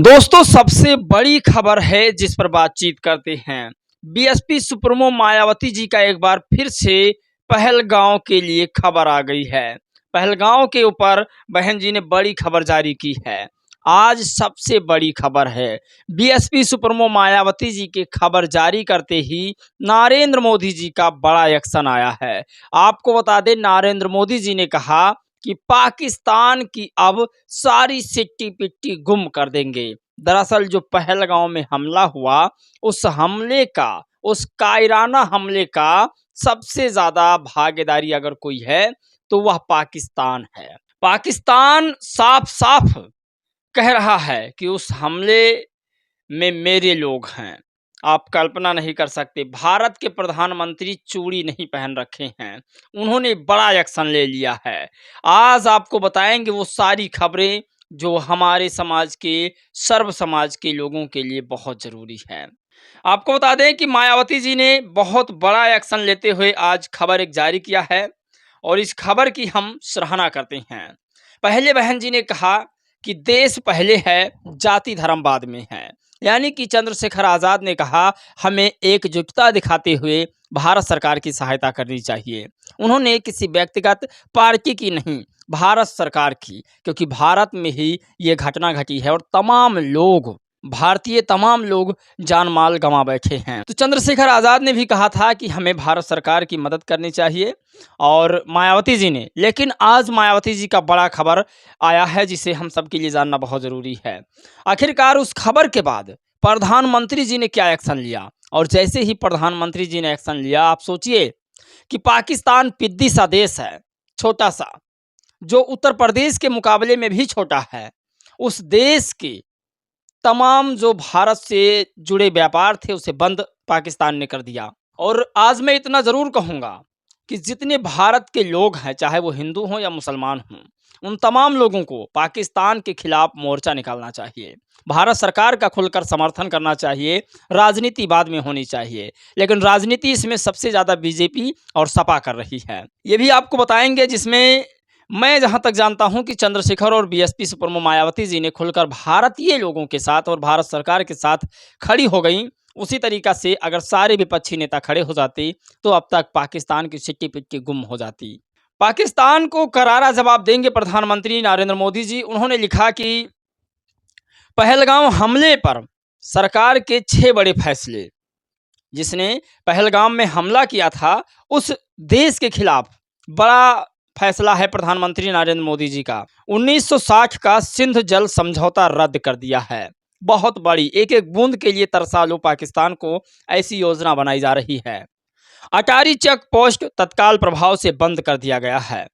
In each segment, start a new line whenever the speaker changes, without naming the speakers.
दोस्तों सबसे बड़ी खबर है जिस पर बातचीत करते हैं। बीएसपी सुप्रीमो मायावती जी का एक बार फिर से पहलगांव के लिए खबर आ गई है। पहलगांव के ऊपर बहन जी ने बड़ी खबर जारी की है। आज सबसे बड़ी खबर है, बीएसपी सुप्रीमो मायावती जी के खबर जारी करते ही नरेंद्र मोदी जी का बड़ा एक्शन आया है। आपको बता दें, नरेंद्र मोदी जी ने कहा कि पाकिस्तान की अब सारी सिट्टी पिट्टी गुम कर देंगे। दरअसल जो पहलगांव में हमला हुआ, उस हमले का, उस कायराना हमले का सबसे ज्यादा भागीदारी अगर कोई है तो वह पाकिस्तान है। पाकिस्तान साफ साफ कह रहा है कि उस हमले में मेरे लोग हैं। आप कल्पना नहीं कर सकते, भारत के प्रधानमंत्री चूड़ी नहीं पहन रखे हैं, उन्होंने बड़ा एक्शन ले लिया है। आज आपको बताएंगे वो सारी खबरें जो हमारे समाज के, सर्व समाज के लोगों के लिए बहुत ज़रूरी है। आपको बता दें कि मायावती जी ने बहुत बड़ा एक्शन लेते हुए आज खबर एक जारी किया है और इस खबर की हम सराहना करते हैं। पहले बहन जी ने कहा कि देश पहले है, जाति धर्म बाद में है। यानी कि चंद्रशेखर आज़ाद ने कहा हमें एकजुटता दिखाते हुए भारत सरकार की सहायता करनी चाहिए। उन्होंने किसी व्यक्तिगत पार्टी की नहीं, भारत सरकार की, क्योंकि भारत में ही ये घटना घटी है और तमाम लोग, भारतीय तमाम लोग जान माल गंवा बैठे हैं। तो चंद्रशेखर आज़ाद ने भी कहा था कि हमें भारत सरकार की मदद करनी चाहिए और मायावती जी ने, लेकिन आज मायावती जी का बड़ा खबर आया है जिसे हम सबके लिए जानना बहुत ज़रूरी है। आखिरकार उस खबर के बाद प्रधानमंत्री जी ने क्या एक्शन लिया, और जैसे ही प्रधानमंत्री जी ने एक्शन लिया, आप सोचिए कि पाकिस्तान पिद्दी सा देश है, छोटा सा, जो उत्तर प्रदेश के मुकाबले में भी छोटा है। उस देश के तमाम जो भारत से जुड़े व्यापार थे उसे बंद पाकिस्तान ने कर दिया। और आज मैं इतना ज़रूर कहूँगा कि जितने भारत के लोग हैं, चाहे वो हिंदू हों या मुसलमान हों, उन तमाम लोगों को पाकिस्तान के खिलाफ मोर्चा निकालना चाहिए। भारत सरकार का खुलकर समर्थन करना चाहिए। राजनीति बाद में होनी चाहिए, लेकिन राजनीति इसमें सबसे ज़्यादा बीजेपी और सपा कर रही है। ये भी आपको बताएंगे, जिसमें मैं जहाँ तक जानता हूँ कि चंद्रशेखर और बीएसपी सुप्रीमो मायावती जी ने खुलकर भारतीय लोगों के साथ और भारत सरकार के साथ खड़ी हो गई। उसी तरीक़ा से अगर सारे विपक्षी नेता खड़े हो जाते तो अब तक पाकिस्तान की सिट्टी पिट्टी गुम हो जाती। पाकिस्तान को करारा जवाब देंगे प्रधानमंत्री नरेंद्र मोदी जी। उन्होंने लिखा कि पहलगाम हमले पर सरकार के 6 बड़े फैसले। जिसने पहलगाम में हमला किया था उस देश के खिलाफ बड़ा फैसला है प्रधानमंत्री नरेंद्र मोदी जी का। 1960 का सिंध जल समझौता रद्द कर दिया है। बहुत बड़ी, एक एक बूंद के लिए तरसा लो पाकिस्तान को, ऐसी योजना बनाई जा रही है। अटारी चेक पोस्ट तत्काल प्रभाव से बंद कर दिया गया है।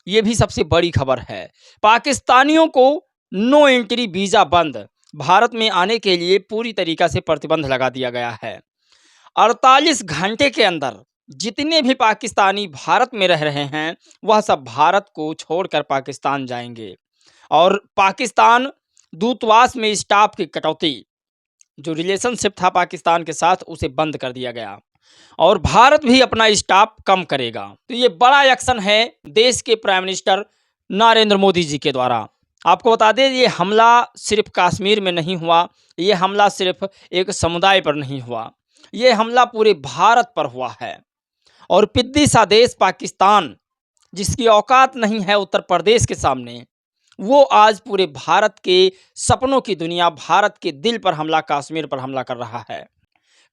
ये भी सबसे बड़ी खबर है। पाकिस्तानियों को नो एंट्री वीज़ा बंद, भारत में आने के लिए पूरी तरीक़ा से प्रतिबंध लगा दिया गया है। 48 घंटे के अंदर जितने भी पाकिस्तानी भारत में रह रहे हैं वह सब भारत को छोड़कर पाकिस्तान जाएंगे। और पाकिस्तान दूतावास में स्टाफ की कटौती, जो रिलेशनशिप था पाकिस्तान के साथ, उसे बंद कर दिया गया और भारत भी अपना स्टाफ कम करेगा। तो ये बड़ा एक्शन है देश के प्राइम मिनिस्टर नरेंद्र मोदी जी के द्वारा। आपको बता दें, ये हमला सिर्फ कश्मीर में नहीं हुआ, ये हमला सिर्फ एक समुदाय पर नहीं हुआ, ये हमला पूरे भारत पर हुआ है। और पिद्दी सा देश पाकिस्तान, जिसकी औकात नहीं है उत्तर प्रदेश के सामने, वो आज पूरे भारत के सपनों की दुनिया, भारत के दिल पर हमला, कश्मीर पर हमला कर रहा है।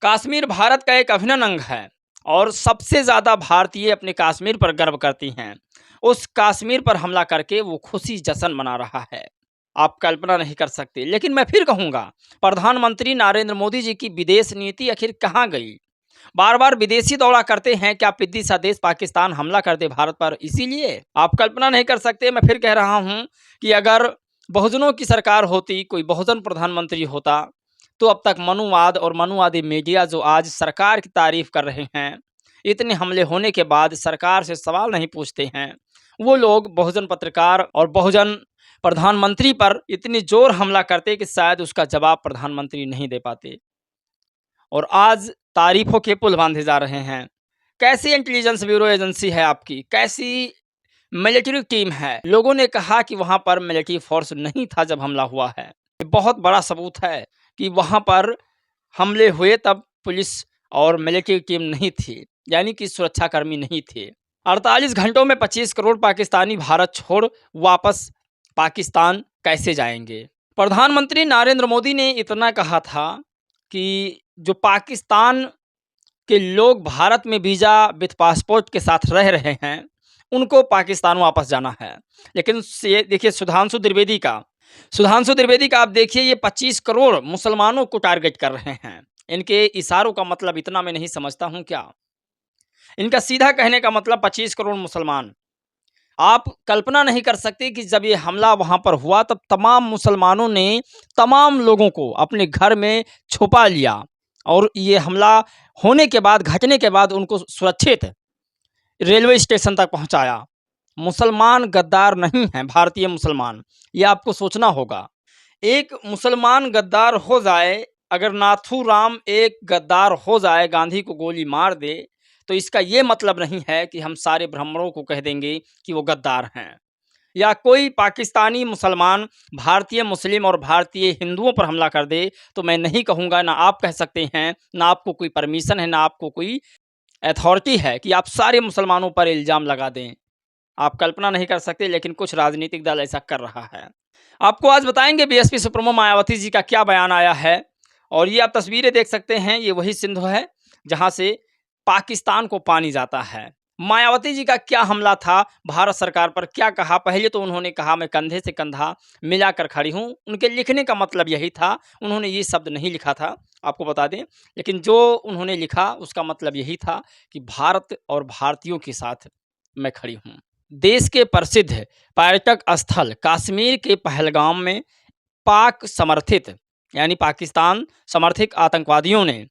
कश्मीर भारत का एक अभिन्न अंग है और सबसे ज़्यादा भारतीय अपने कश्मीर पर गर्व करती हैं। उस कश्मीर पर हमला करके वो खुशी जश्न मना रहा है, आप कल्पना नहीं कर सकते। लेकिन मैं फिर कहूँगा, प्रधानमंत्री नरेंद्र मोदी जी की विदेश नीति आखिर कहाँ गई? बार बार विदेशी दौरा करते हैं, क्या पिद्दी सा देश पाकिस्तान हमला कर दे भारत पर? इसीलिए आप कल्पना नहीं कर सकते। मैं फिर कह रहा हूं कि अगर बहुजनों की सरकार होती, कोई बहुजन प्रधानमंत्री होता, तो अब तक मनुवाद और मनुवादी मीडिया जो आज सरकार की तारीफ कर रहे हैं, इतने हमले होने के बाद सरकार से सवाल नहीं पूछते हैं, वो लोग बहुजन पत्रकार और बहुजन प्रधानमंत्री पर इतनी जोर हमला करते कि शायद उसका जवाब प्रधानमंत्री नहीं दे पाते। और आज तारीफों के पुल बांधे जा रहे हैं। कैसी इंटेलिजेंस ब्यूरो एजेंसी है आपकी, कैसी मिलिट्री टीम है? लोगों ने कहा कि वहां पर मिलिट्री फोर्स नहीं था जब हमला हुआ है। ये बहुत बड़ा सबूत है कि वहाँ पर हमले हुए तब पुलिस और मिलिट्री टीम नहीं थी, यानी कि सुरक्षाकर्मी नहीं थे। 48 घंटों में 25 करोड़ पाकिस्तानी भारत छोड़ वापस पाकिस्तान कैसे जाएंगे? प्रधानमंत्री नरेंद्र मोदी ने इतना कहा था कि जो पाकिस्तान के लोग भारत में वीज़ा विथ पासपोर्ट के साथ रह रहे हैं, उनको पाकिस्तान वापस जाना है। लेकिन से देखिए सुधांशु त्रिवेदी का आप देखिए, ये 25 करोड़ मुसलमानों को टारगेट कर रहे हैं। इनके इशारों का मतलब इतना मैं नहीं समझता हूँ क्या? इनका सीधा कहने का मतलब 25 करोड़ मुसलमान। आप कल्पना नहीं कर सकते कि जब ये हमला वहाँ पर हुआ तब तमाम मुसलमानों ने तमाम लोगों को अपने घर में छुपा लिया और ये हमला होने के बाद, घटने के बाद उनको सुरक्षित रेलवे स्टेशन तक पहुँचाया। मुसलमान गद्दार नहीं हैं, भारतीय मुसलमान, ये आपको सोचना होगा। एक मुसलमान गद्दार हो जाए, अगर नाथूराम एक गद्दार हो जाए, गांधी को गोली मार दे, तो इसका ये मतलब नहीं है कि हम सारे ब्राह्मणों को कह देंगे कि वो गद्दार हैं। या कोई पाकिस्तानी मुसलमान भारतीय मुस्लिम और भारतीय हिंदुओं पर हमला कर दे, तो मैं नहीं कहूँगा, ना आप कह सकते हैं, ना आपको कोई परमिशन है, ना आपको कोई अथॉरिटी है कि आप सारे मुसलमानों पर इल्ज़ाम लगा दें। आप कल्पना नहीं कर सकते, लेकिन कुछ राजनीतिक दल ऐसा कर रहा है। आपको आज बताएंगे बीएसपी सुप्रीमो मायावती जी का क्या बयान आया है। और ये आप तस्वीरें देख सकते हैं, ये वही सिंध है जहां से पाकिस्तान को पानी जाता है। मायावती जी का क्या हमला था, भारत सरकार पर क्या कहा? पहले तो उन्होंने कहा मैं कंधे से कंधा मिलाकर खड़ी हूं। उनके लिखने का मतलब यही था, उन्होंने ये शब्द नहीं लिखा था, आपको बता दें, लेकिन जो उन्होंने लिखा उसका मतलब यही था कि भारत और भारतीयों के साथ मैं खड़ी हूँ। देश के प्रसिद्ध पर्यटक स्थल कश्मीर के पहलगाम में पाक समर्थित, यानी पाकिस्तान समर्थित आतंकवादियों ने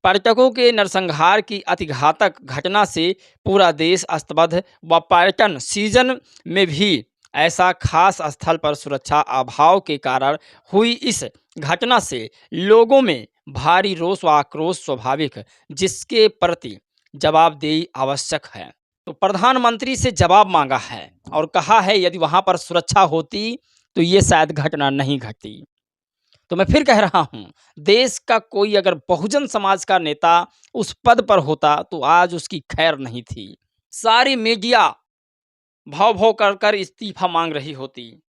पर्यटकों के नरसंहार की अतिघातक घटना से पूरा देश अस्तबद्ध व पर्यटन सीजन में भी ऐसा खास स्थल पर सुरक्षा अभाव के कारण हुई इस घटना से लोगों में भारी रोष व आक्रोश स्वाभाविक, जिसके प्रति जवाबदेही आवश्यक है। तो प्रधानमंत्री से जवाब मांगा है और कहा है यदि वहाँ पर सुरक्षा होती तो ये शायद घटना नहीं घटती। तो मैं फिर कह रहा हूँ, देश का कोई अगर बहुजन समाज का नेता उस पद पर होता तो आज उसकी खैर नहीं थी। सारी मीडिया भाव भाव कर कर इस्तीफा मांग रही होती,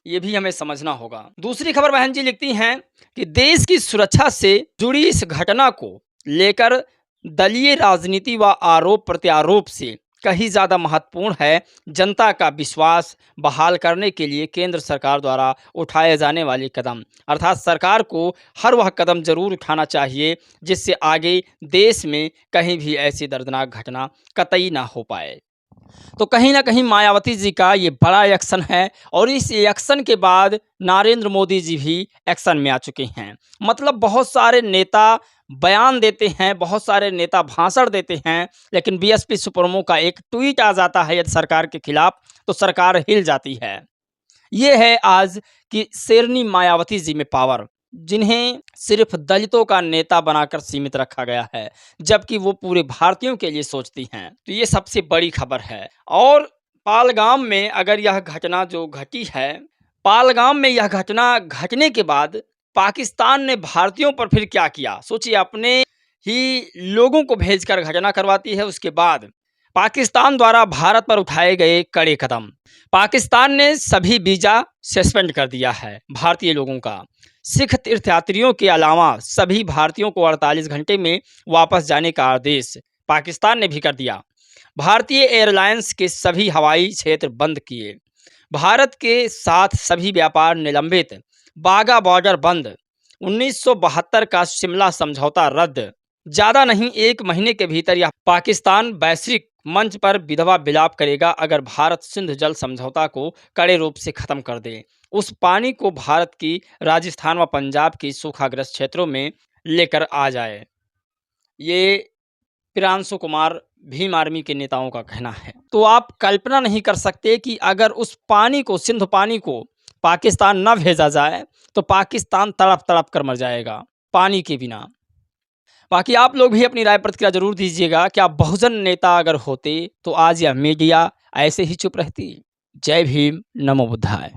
ये भी हमें समझना होगा। दूसरी खबर बहन जी लिखती हैं कि देश की सुरक्षा से जुड़ी इस घटना को लेकर दलीय राजनीति व आरोप प्रत्यारोप से कहीं ज़्यादा महत्वपूर्ण है जनता का विश्वास बहाल करने के लिए केंद्र सरकार द्वारा उठाए जाने वाले कदम। अर्थात सरकार को हर वह कदम जरूर उठाना चाहिए जिससे आगे देश में कहीं भी ऐसी दर्दनाक घटना कतई ना हो पाए। तो कहीं ना कहीं मायावती जी का ये बड़ा एक्शन है और इस एक्शन के बाद नरेंद्र मोदी जी भी एक्शन में आ चुके हैं। मतलब बहुत सारे नेता बयान देते हैं, बहुत सारे नेता भाषण देते हैं, लेकिन बीएसपी सुप्रीमो का एक ट्वीट आ जाता है यदि सरकार के खिलाफ तो सरकार हिल जाती है। ये है आज की शेरनी मायावती जी में पावर, जिन्हें सिर्फ दलितों का नेता बनाकर सीमित रखा गया है, जबकि वो पूरे भारतीयों के लिए सोचती हैं। तो ये सबसे बड़ी खबर है। और पालगाम में अगर यह घटना जो घटी है, पालगाम में यह घटना घटने के बाद पाकिस्तान ने भारतीयों पर फिर क्या किया सोचिए। अपने ही लोगों को भेजकर घटना करवाती है, उसके बाद पाकिस्तान द्वारा भारत पर उठाए गए कड़े कदम। पाकिस्तान ने सभी वीज़ा सस्पेंड कर दिया है भारतीय लोगों का। सिख तीर्थयात्रियों के अलावा सभी भारतीयों को 48 घंटे में वापस जाने का आदेश पाकिस्तान ने भी कर दिया। भारतीय एयरलाइंस के सभी हवाई क्षेत्र बंद किए। भारत के साथ सभी व्यापार निलंबित। बाघा बॉर्डर बंद। 1972 का शिमला समझौता रद्द। ज़्यादा नहीं, 1 महीने के भीतर यह पाकिस्तान वैश्विक मंच पर विधवा विलाप करेगा अगर भारत सिंध जल समझौता को कड़े रूप से ख़त्म कर दे। उस पानी को भारत की राजस्थान व पंजाब की सूखाग्रस्त क्षेत्रों में लेकर आ जाए। ये प्रियांशु कुमार भीम आर्मी के नेताओं का कहना है। तो आप कल्पना नहीं कर सकते कि अगर उस पानी को, सिंध पानी को पाकिस्तान न भेजा जाए तो पाकिस्तान तड़प तड़प कर मर जाएगा पानी के बिना। बाकी आप लोग भी अपनी राय प्रतिक्रिया जरूर दीजिएगा। क्या बहुजन नेता अगर होते तो आज यह मीडिया ऐसे ही चुप रहती? जय भीम, नमो बुद्धाय।